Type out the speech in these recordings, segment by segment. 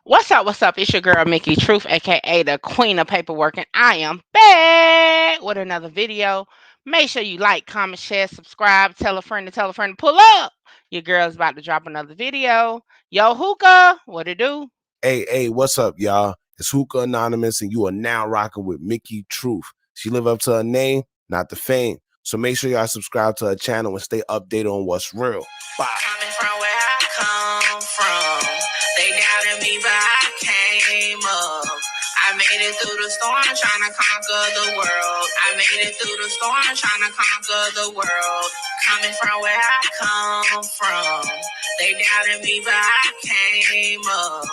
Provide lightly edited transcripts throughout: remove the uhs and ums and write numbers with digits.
What's up? What's up? It's your girl Mickey Truth, aka the Queen of Paperwork, and I am back with another video. Make sure you like, comment, share, subscribe, tell a friend to pull up. Your girl's about to drop another video. Yo, hookah, what it do? Hey, what's up, y'all? It's Hookah Anonymous, and you are now rocking with Mickey Truth. She live up to her name, not the fame. So make sure y'all subscribe to her channel and stay updated on what's real. Bye. Coming from where I come from, they doubted me, but I came up. I made it through the storm, trying to conquer the world. I made it through the storm, trying to conquer the world. Coming from where I come from, they doubted me, but I came up.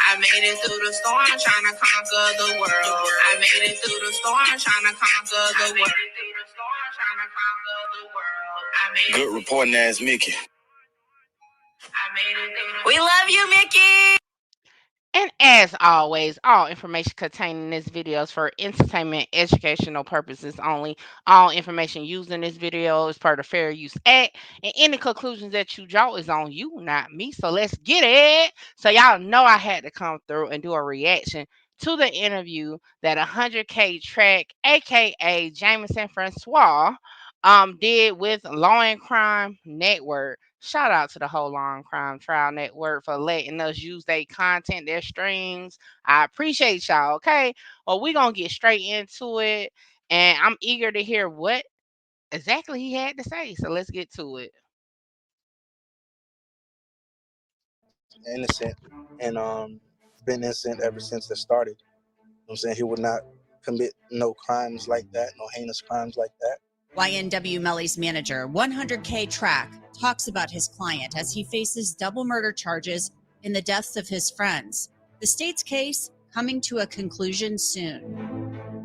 I made it through the storm, trying to conquer the world. I made it through the storm, trying to conquer the world. Good reporting ass Mickey. We love you, Mickey. And as always, all information contained in this video is for entertainment, educational purposes only. All information used in this video is per the Fair Use Act, and any conclusions that you draw is on you, not me. So let's get it. So y'all know I had to come through and do a reaction to the interview that 100K Track, aka Jameson Francois, did with Law and Crime Network. Shout out to the whole Long Crime Trial Network for letting us use their content, their streams. I appreciate y'all. Okay. Well, we're going to get straight into it. And I'm eager to hear what exactly he had to say. So let's get to it. Innocent and been innocent ever since it started. You know what I'm saying? He would not commit no crimes like that, no heinous crimes like that. YNW Melly's manager, 100K Track, talks about his client as he faces double murder charges in the deaths of his friends. The state's case coming to a conclusion soon.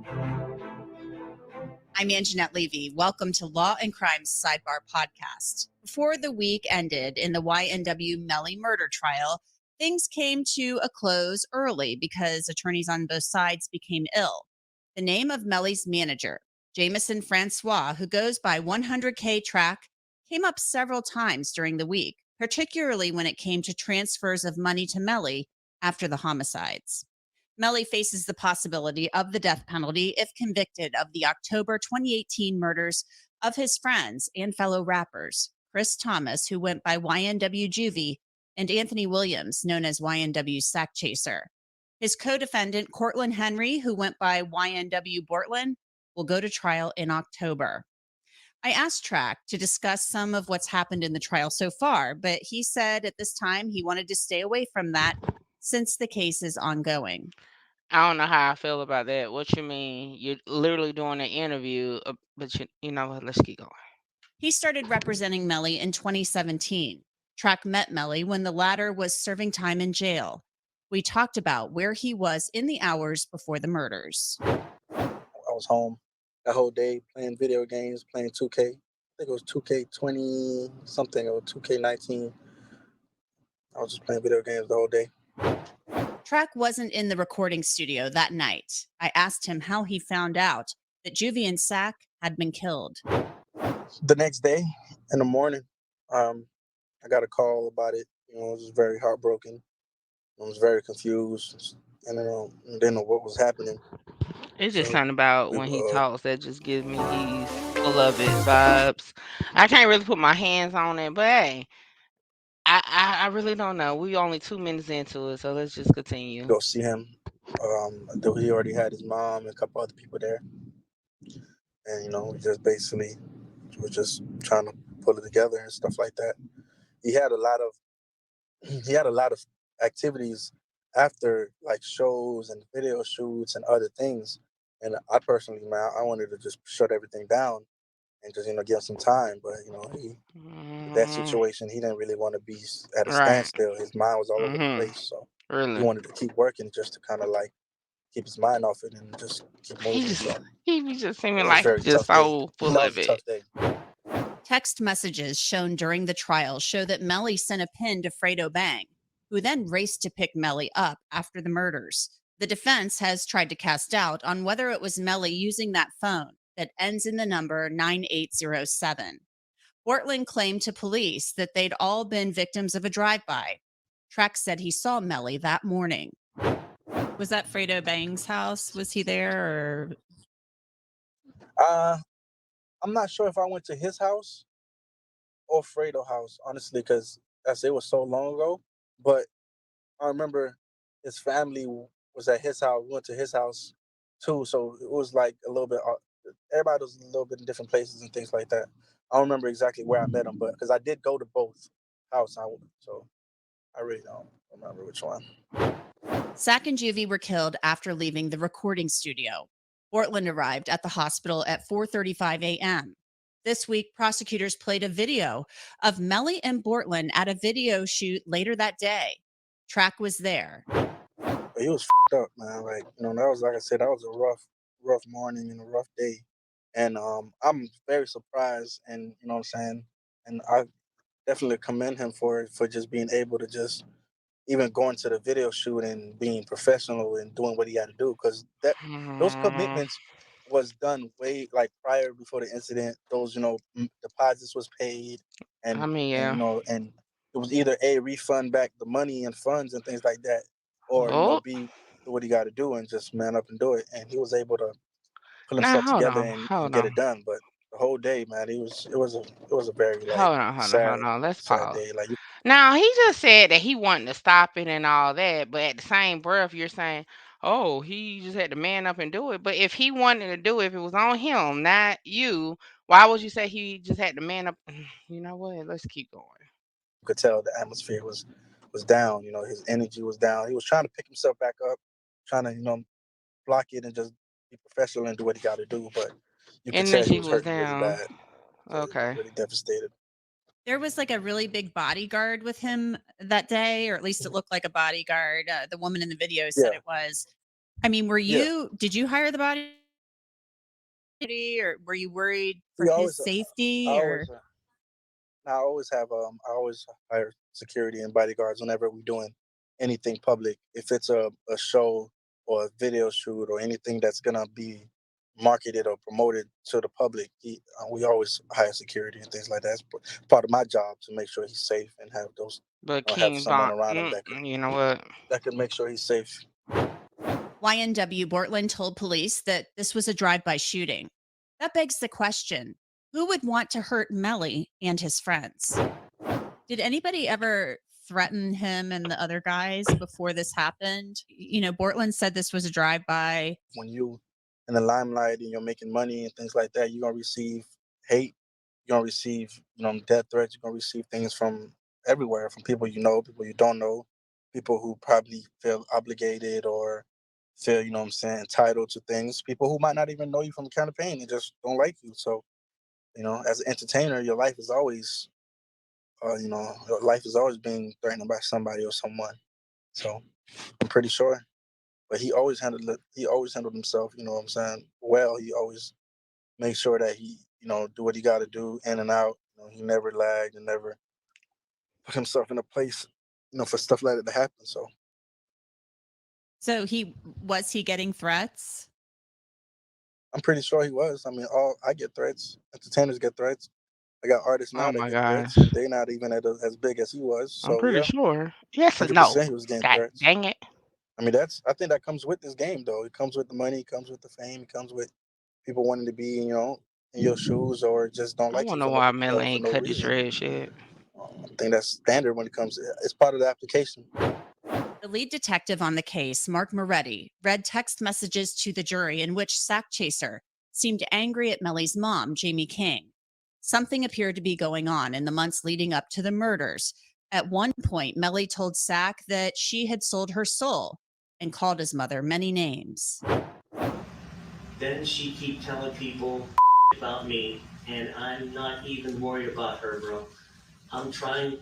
I'm Anjanette Levy. Welcome to Law and Crime's Sidebar Podcast. Before the week ended in the YNW Melly murder trial, things came to a close early because attorneys on both sides became ill. The name of Melly's manager, Jameson Francois, who goes by 100K Track, came up several times during the week, particularly when it came to transfers of money to Melly after the homicides. Melly faces the possibility of the death penalty if convicted of the October 2018 murders of his friends and fellow rappers, Chris Thomas, who went by YNW Juvie, and Anthony Williams, known as YNW Sack Chaser. His co-defendant, Cortland Henry, who went by YNW Bortland, will go to trial in October. I asked Track to discuss some of what's happened in the trial so far, but he said at this time he wanted to stay away from that since the case is ongoing. I don't know how I feel about that. What you mean? You're literally doing an interview, but you know what? Let's keep going. He started representing Melly in 2017. Track met Melly when the latter was serving time in jail. We talked about where he was in the hours before the murders. I was home the whole day playing video games, playing 2K. I think it was 2K20 something or 2K19. I was just playing video games the whole day. Track wasn't in the recording studio that night. I asked him how he found out that Juvie and Sack had been killed. The next day in the morning, I got a call about it. I was just very heartbroken. I was very confused, and didn't know what was happening. It's just So, something about when he talks that just gives me he's full of it vibes. I can't really put my hands on it, but hey, I really don't know. We only 2 minutes into it, so let's just continue. go see him. He already had his mom and a couple other people there, and we just basically were just trying to pull it together and stuff like that. He had a lot of activities after, like shows and video shoots and other things. And I personally, man, I wanted to just shut everything down and just give him some time. But that situation, he didn't really want to be at a Right. standstill. His mind was all over the place, so he Really. wanted to keep working just to kind of like keep his mind off it and just keep moving. He be just seeming It was like very just tough day. so full That of was a it. tough day. Text messages shown during the trial show that Melly sent a pin to Fredo Bang, who then raced to pick Melly up after the murders. The defense has tried to cast doubt on whether it was Melly using that phone that ends in the number 9807. Portland claimed to police that they'd all been victims of a drive-by. Track said he saw Melly that morning. Was that Fredo Bang's house? Was he there or? Uh, I'm not sure if I went to his house or Fredo house, honestly, because as it was so long ago. But I remember his family was at his house. We went to his house too, so it was like a little bit. Everybody was a little bit in different places and things like that. I don't remember exactly where I met him, but because I did go to both house, so I really don't remember which one. Sack and Juvie were killed after leaving the recording studio. Portland arrived at the hospital at 4:35 a.m. This week, prosecutors played a video of Melly and Portland at a video shoot later that day. Track was there. But he was up, man. Like that was like I said, that was a rough morning and a rough day, and I'm very surprised, and you know what I'm saying, and I definitely commend him for just being able to just even going to the video shoot and being professional and doing what he had to do because that those Mm, commitments was done way like prior before the incident. Those deposits was paid I and mean, and yeah. and it was either a refund back the money and funds and things like that, or Oh, b do what he got to do and just man up and do it. And he was able to pull now himself together and hold get it on, done. But the whole day, man, it was a very like hold on. Let's sad pause. day. Like you Now he just said that he wanted to stop it and all that, but at the same breath, you're saying, "Oh, he just had to man up and do it." But if he wanted to do it, if it was on him, not you, why would you say he just had to man up? You know what? Let's keep going. could tell the atmosphere was down. His energy was down. He was trying to pick himself back up, trying to block it and just be professional and do what he got to do. But you could tell he Energy was was hurting really down. bad. So he was Okay. really devastated. There was like a really big bodyguard with him that day, or at least it looked like a bodyguard. The woman in the video said Yeah, it was. I mean, yeah. did you hire the bodyguard or were you worried for We his always, I safety or? always, I always hire security and bodyguards whenever we're doing anything public. If it's a show or a video shoot or anything that's gonna be marketed or promoted to the public, we always hire security and things like that. It's part of my job to make sure he's safe and have But have King someone Von, around him that could you know what? make sure he's safe. YNW Bortland told police that this was a drive-by shooting. That begs the question, who would want to hurt Melly and his friends? Did anybody ever threaten him and the other guys before this happened? Bortland said this was a drive-by. When you in the limelight and you're making money and things like that, you're gonna receive hate. You're gonna receive, death threats. You're gonna receive things from everywhere, from people you know, people you don't know, people who probably feel obligated or feel, what I'm saying, entitled to things. People who might not even know you from the campaign and just don't like you. So, as an entertainer, your life is always being threatened by somebody or someone. So I'm pretty sure. But he always handled himself, you know what I'm saying, well. He always made sure that he, do what he gotta do in and out. He never lagged and never put himself in a place, for stuff like that to happen. So So he getting threats? I'm pretty sure he was. I mean, all I get threats. Entertainers get threats. I got artists Oh now that my get threats, gosh. and they're not even as big as he was. I'm So pretty yeah, sure. Yes or no? 100% he was getting God threats. dang it. I mean, I think that comes with this game, though. It comes with the money, it comes with the fame, it comes with people wanting to be, in your shoes or just don't I like you wonder why Melly for ain't no cut his reason. dread shit. I think that's standard when it comes to it's part of the application. The lead detective on the case, Mark Moretti, read text messages to the jury in which Sack Chaser seemed angry at Melly's mom, Jamie King. Something appeared to be going on in the months leading up to the murders. At one point, Melly told Sack that she had sold her soul and called his mother many names. Then she keep telling people about me, and I'm not even worried about her, bro. I'm trying.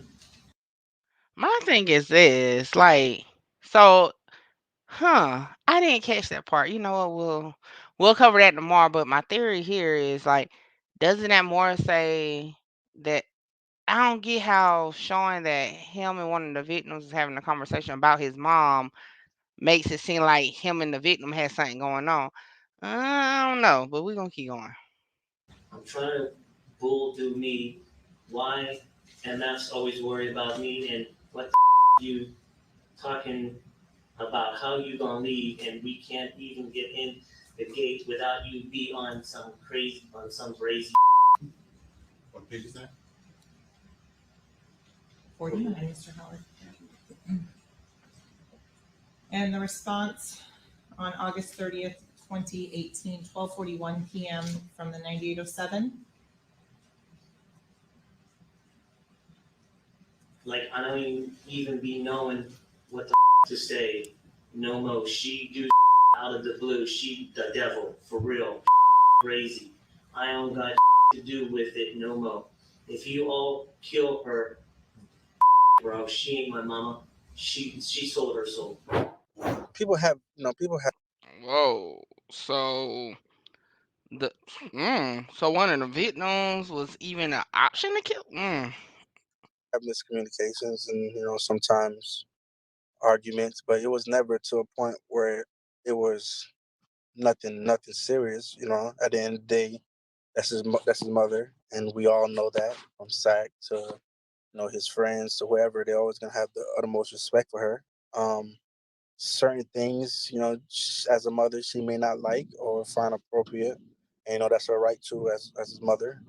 My thing is this, like, so, I didn't catch that part. You know what? We'll cover that tomorrow. But my theory here is like, doesn't that more say that I don't get how showing that him and one of the victims is having a conversation about his mom makes it seem like him and the victim has something going on. I don't know, but we're gonna keep going. I'm trying to bull do me. Why? And that's always worried about me. And what the you talking about how you gonna leave, and we can't even get in the gate without you be on some crazy. What page is that? 49, Mr. Howard. And the response on August 30th, 2018, 12:41 p.m. from the 9807. Like, I don't even be knowing what the to say. No mo. She do out of the blue. She the devil for real. Crazy. I don't got to do with it no mo. If you all kill her, bro, she ain't my mama. She sold her soul. People have, people have Whoa. So the so one of the victims was even an option to kill. miscommunications and sometimes arguments, but it was never to a point where it was nothing serious. At the end of the day, that's his mother, and we all know that, from Sack to his friends to whoever. They're always gonna have the utmost respect for her. Certain things, as a mother, she may not like or find appropriate, and that's her right to, as his mother.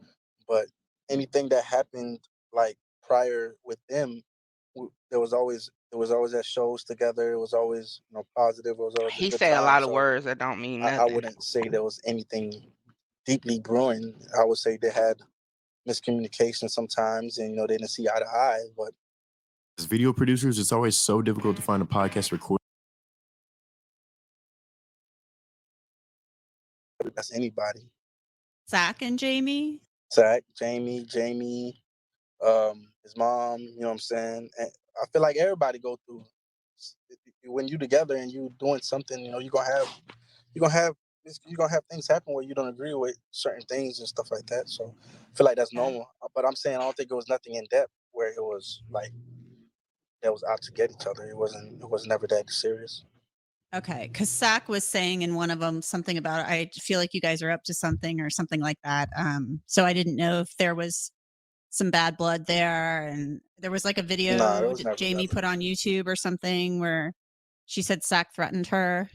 But anything that happened, like, prior with them, there was always at shows together. It was always positive. It was always a He good said a time. lot of So words that don't mean I nothing. wouldn't say there was anything deeply brewing. I would say they had miscommunication sometimes, and they didn't see eye to eye. But As video producers, it's always so difficult to find a podcast recording. that's anybody. Zach and Jamie. Zach, Jamie, his mom. You know what I'm saying? And I feel like everybody go through, when you together and you doing something. You're gonna have you're gonna have things happen where you don't agree with certain things and stuff like that. So I feel like that's normal. But I'm saying I don't think it was nothing in depth where it was like that was out to get each other. It wasn't. It was never that serious. Okay, because Zach was saying in one of them something about I feel like you guys are up to something or something like that. So I didn't know if there was some bad blood there, and there was like a Nah, there video was never Jamie nothing. put on YouTube or something where she said Zach threatened her.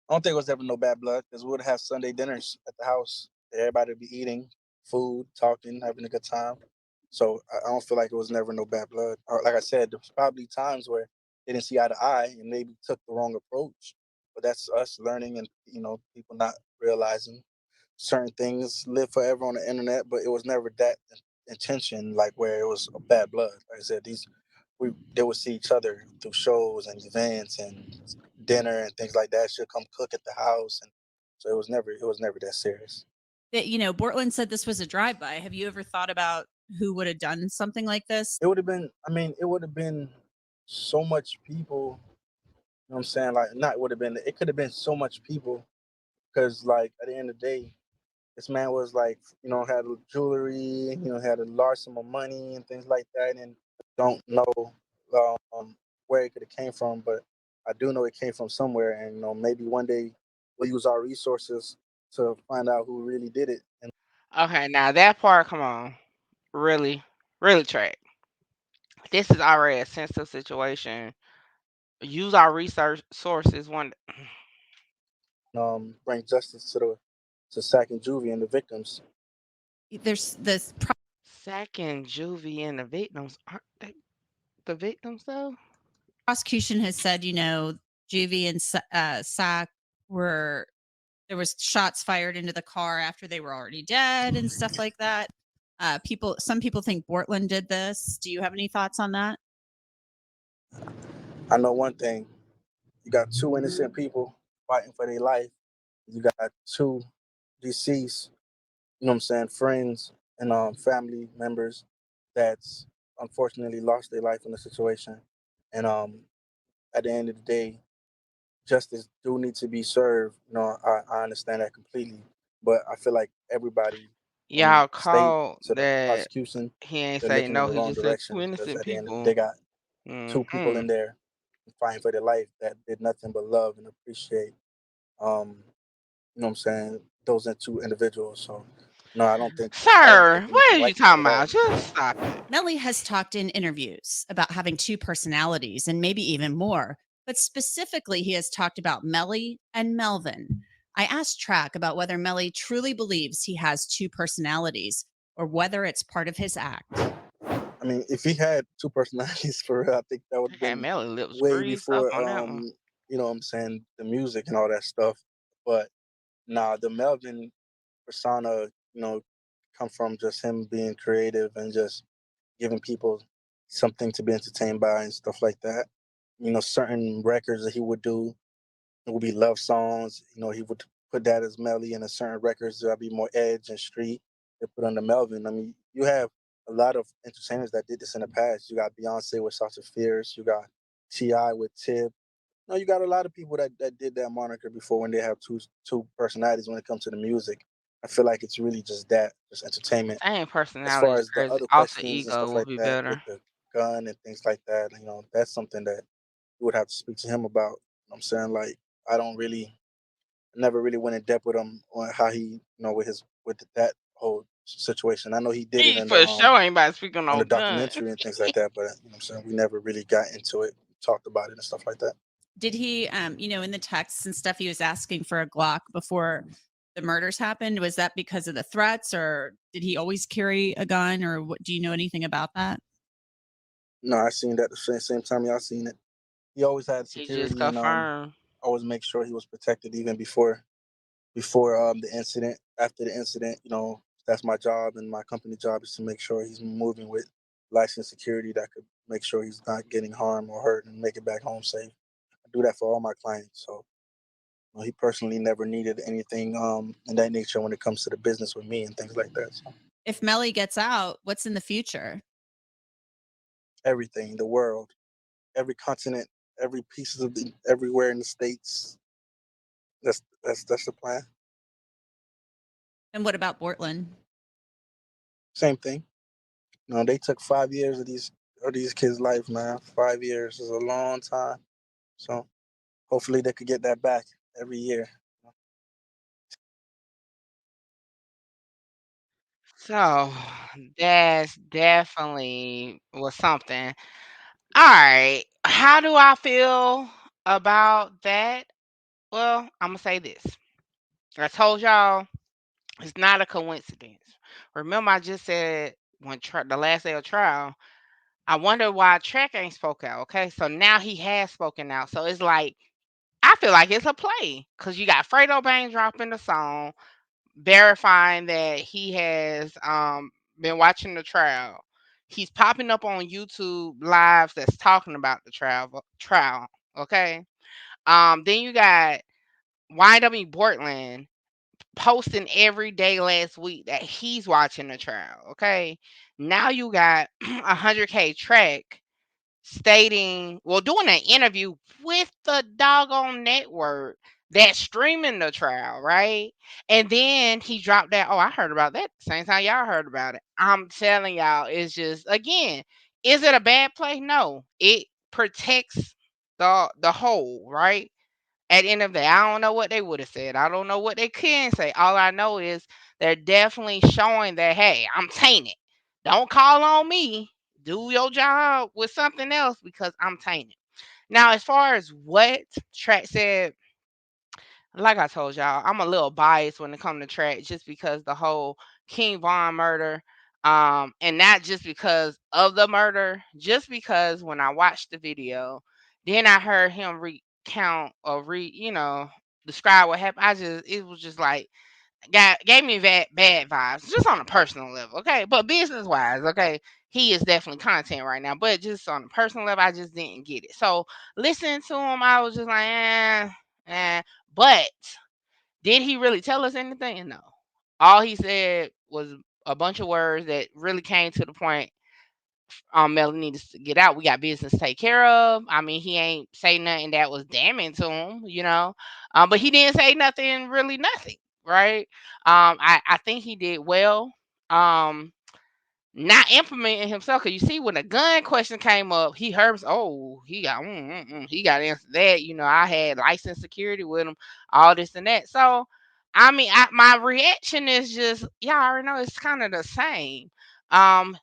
I don't think it was ever no bad blood, because we would have Sunday dinners at the house. Everybody would be eating food, talking, having a good time. So I don't feel like it was never no bad blood. Or, like I said, there was probably times where they didn't see eye to eye and maybe took the wrong approach. But that's us learning, and people not realizing certain things live forever on the internet. But it was never that intention, like where it was a bad blood. Like I said, they would see each other through shows and events and dinner and things like that. She'll come cook at the house, and so it was never that serious. That Bortland said this was a drive-by. Have you ever thought about who would have done something like this? It would have been. I mean, it would have been so much people. You know what I'm saying? Like, not would have been. It could have been so much people, because, like, at the end of the day, this man was like, had jewelry, had a large sum of money and things like that, and don't know where it could have came from, but I do know it came from somewhere, and maybe one day we'll use our resources to find out who really did it. And Okay, now that part, come on, really, really track. This is already a sensitive situation. Use our research sources. One bring justice to Sack and Juvie and the victims. There's this second juvie and the victims aren't they the victims though? prosecution has said, Juvie and Sack were there was shots fired into the car after they were already dead and stuff like that. Some people think Bortland did this. Do you have any thoughts on that? I know one thing: you got two innocent people fighting for their life. You got two deceased, what I'm saying, friends and family members that's unfortunately lost their life in the situation. And at the end of the day, justice do need to be served. I understand that completely, but I feel like everybody from Y'all state called to the that prosecution, he ain't they're say looking in no. the He wrong just said two direction, because innocent at the end people. they got two people Hmm. in there fighting for their life that did nothing but love and appreciate, um, you know what I'm saying, those two individuals. So No, I don't think I don't Sir, think what anything are you like that talking at all. about? Just stop it. Melly has talked in interviews about having two personalities and maybe even more, but specifically, he has talked about Melly and Melvin. I asked Track about whether Melly truly believes he has two personalities or whether it's part of his act. I mean, if he had two personalities for real, I think that would have Had been Melly lips way greased up before on that one. you know what I'm saying, the music and all that stuff. But nah, the Melvin persona, you know, come from just him being creative and just giving people something to be entertained by and stuff like that. You know, certain records that he would do, it would be love songs. You know, he would put that as Melly, and in certain records there'll be more edge and street. They put under Melvin. I mean, you have a lot of entertainers that did this in the past. You got Beyonce with Sasha Fierce. You got Ti with Tip. No, you got a lot of people that did that moniker before when they have two personalities when it comes to the music. I feel like it's really just that, just entertainment. Same As personality far is as the crazy. other Alter questions and ego stuff would like be that with better. the gun and things like that, you know, that's something that you would have to speak to him about. You know what I'm saying? Like, I don't really, never really went in depth with him on how he, you know, with that whole situation. I know he did it He for sure ain't about to speak on on no the gun. documentary and things like that, but you know what I'm saying, we never really got into it, talked about it and stuff like that. Did he, in the texts and stuff, he was asking for a Glock before the murders happened? Was that because of the threats, or did he always carry a gun, or what? Do you know anything about that? No, I seen that the same time y'all seen it. He always had He just security and confirmed. always make sure he was protected even before the incident. After the incident, you know, that's my job and my company job is to make sure he's moving with licensed security that could make sure he's not getting harmed or hurt and make it back home safe. I do that for all my clients. So you know, he personally never needed anything in that nature when it comes to the business with me and things like that. So If Melly gets out, what's in the future? everything, the world, every continent, every pieces of everywhere in the states. That's the plan. And what about Portland? Same thing. You know, they took 5 years of these kids' life, man. 5 years is a long time. So hopefully they could get that back every year. So that's definitely was something. All right. How do I feel about that? Well, I'm gonna say this. I told y'all it's not a coincidence. Remember, I just said when the last day of trial, I wonder why Trek ain't spoke out. Okay, so now he has spoken out. So it's like I feel like it's a play because you got Fredo Bang dropping the song, verifying that he has been watching the trial. He's popping up on YouTube lives that's talking about the trial. Okay. Then you got YW Bortland posting every day last week that he's watching the trial. Okay. Now you got 100K Track stating, well, doing an interview with the doggone network that's streaming the trial, right? And then he dropped that. Oh, I heard about that same time y'all heard about it. I'm telling y'all, it's just again, is it a bad play? No, it protects the whole, right? At the end of the day, I don't know what they would have said. I don't know what they can say. All I know is they're definitely showing that, hey, I'm tainted. Don't call on me. Do your job with something else because I'm tainted. Now, as far as what Track said, like I told y'all, I'm a little biased when it comes to Track just because the whole King Von murder, and not just because of the murder, just because when I watched the video, then I heard him recount or describe what happened. It was just like gave me bad vibes, just on a personal level, okay. But business wise, okay, he is definitely content right now. But just on a personal level, I just didn't get it. So listening to him, I was just like, eh. But did he really tell us anything? No. All he said was a bunch of words that really came to the point. Melly needs to get out. We got business to take care of. I mean, he ain't say nothing that was damning to him. But he didn't say nothing, really nothing, right? I think he did well. Um, not implementing himself because you see when the gun question came up, he heard, oh, he got to answer that. I had licensed security with him, all this and that. So I mean, my reaction is just, y'all already know it's kind of the same.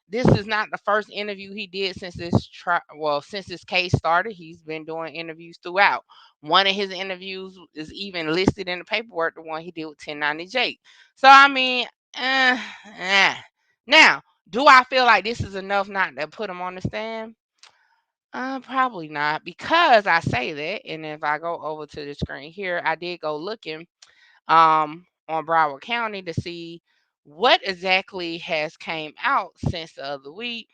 This is not the first interview he did since since this case started. He's been doing interviews throughout. One of his interviews is even listed in the paperwork, the one he did with 1090 Jake. So I mean, eh, eh. Now, do I feel like this is enough not to put him on the stand? Probably not, because I say that, and if I go over to the screen here, I did go looking on Broward County to see what exactly has came out since the other week.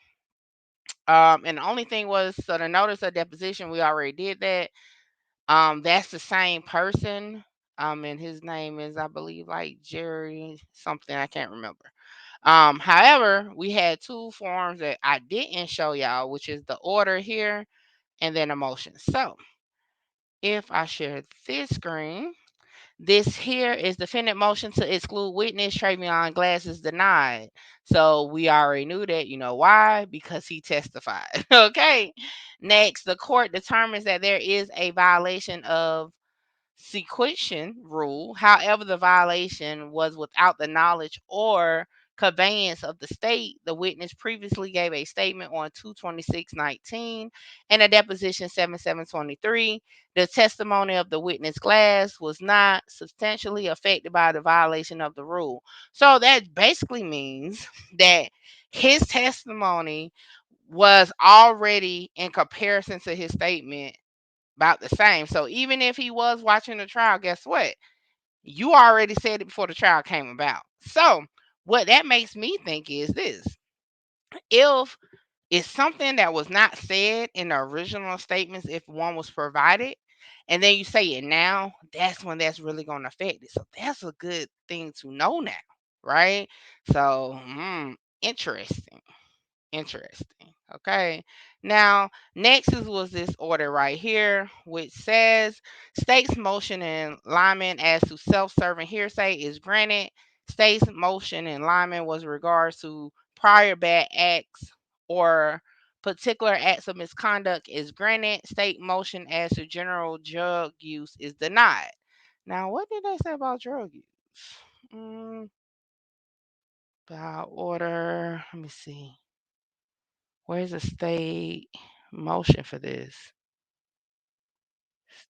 And the only thing was, so the notice of deposition, we already did that. That's the same person. And his name is, I believe, like Jerry something. I can't remember. However, we had two forms that I didn't show y'all, which is the order here and then a motion. So if I share this screen, this here is defendant motion to exclude witness Travion Glass is denied. So we already knew that. You know why? Because he testified. Okay. Next, the court determines that there is a violation of sequestration rule. However, the violation was without the knowledge or conveyance of the state. The witness previously gave a statement on 2/26/19 and a deposition 7/7/23. The testimony of the witness Glass was not substantially affected by the violation of the rule. So that basically means that his testimony was already in comparison to his statement about the same. So even if he was watching the trial, guess what? You already said it before the trial came about. So what that makes me think is this: if it's something that was not said in the original statements, if one was provided, and then you say it now, that's when that's really going to affect it. So that's a good thing to know now, right? So, interesting. Interesting. Okay. Now, next was this order right here, which says state's motion in alignment as to self-serving hearsay is granted. State's motion in alignment was regards to prior bad acts or particular acts of misconduct is granted. State motion as to general drug use is denied. Now, what did they say about drug use? Mm, about order. Let me see. Where's the state motion for this?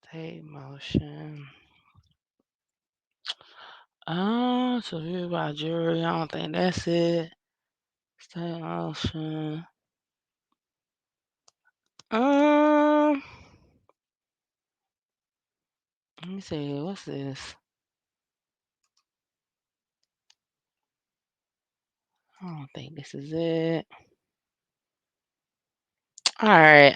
State motion. So view by jury. I don't think that's it. State motion. Um, let me see. What's this? I don't think this is it. All right.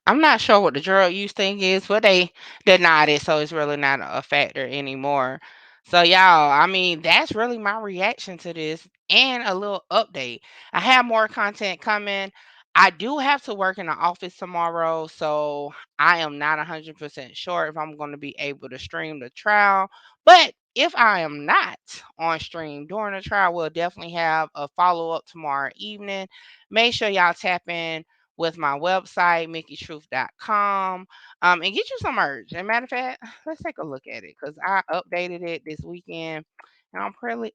I'm not sure what the drug use thing is, but they denied it, so it's really not a factor anymore. So y'all, I mean, that's really my reaction to this and a little update. I have more content coming. I do have to work in the office tomorrow, so I am not 100% sure if I'm going to be able to stream the trial. But if I am not on stream during the trial, we'll definitely have a follow up tomorrow evening. Make sure y'all tap in with my website, mickeystruth.com, and get you some merch. And matter of fact, let's take a look at it because I updated it this weekend and I'm pretty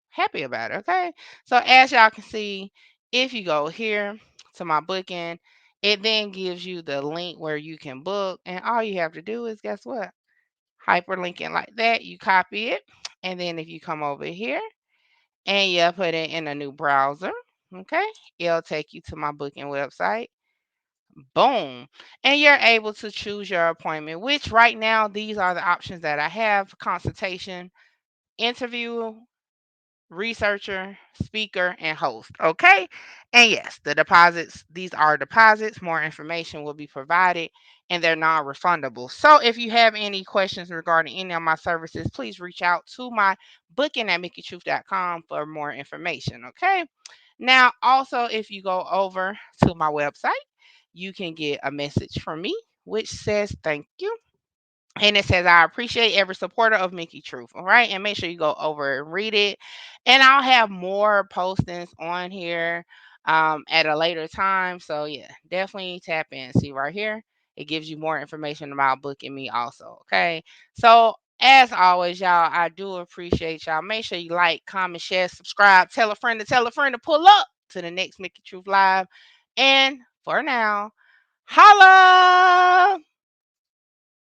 happy about it. Okay. So, as y'all can see, if you go here to my booking, it then gives you the link where you can book. And all you have to do is guess what? Hyperlink it like that. You copy it. And then if you come over here, and you put it in a new browser. Okay, it'll take you to my booking website. Boom. And you're able to choose your appointment, which right now, these are the options that I have: consultation, interview, researcher, speaker, and host. Okay. And yes, the deposits, these are deposits. More information will be provided and they're non refundable. So if you have any questions regarding any of my services, please reach out to my booking at mickeystruth.com for more information. Okay. Now, also, if you go over to my website, you can get a message from me which says thank you, and it says, I appreciate every supporter of Mickey Truth. All right. And make sure you go over and read it. And I'll have more postings on here at a later time. So, yeah, definitely tap in. See right here. It gives you more information about booking me, also. Okay. So, As always, y'all, I do appreciate y'all. Make sure you like, comment, share, subscribe, tell a friend to pull up to the next Mickey Truth Live. And for now, holla!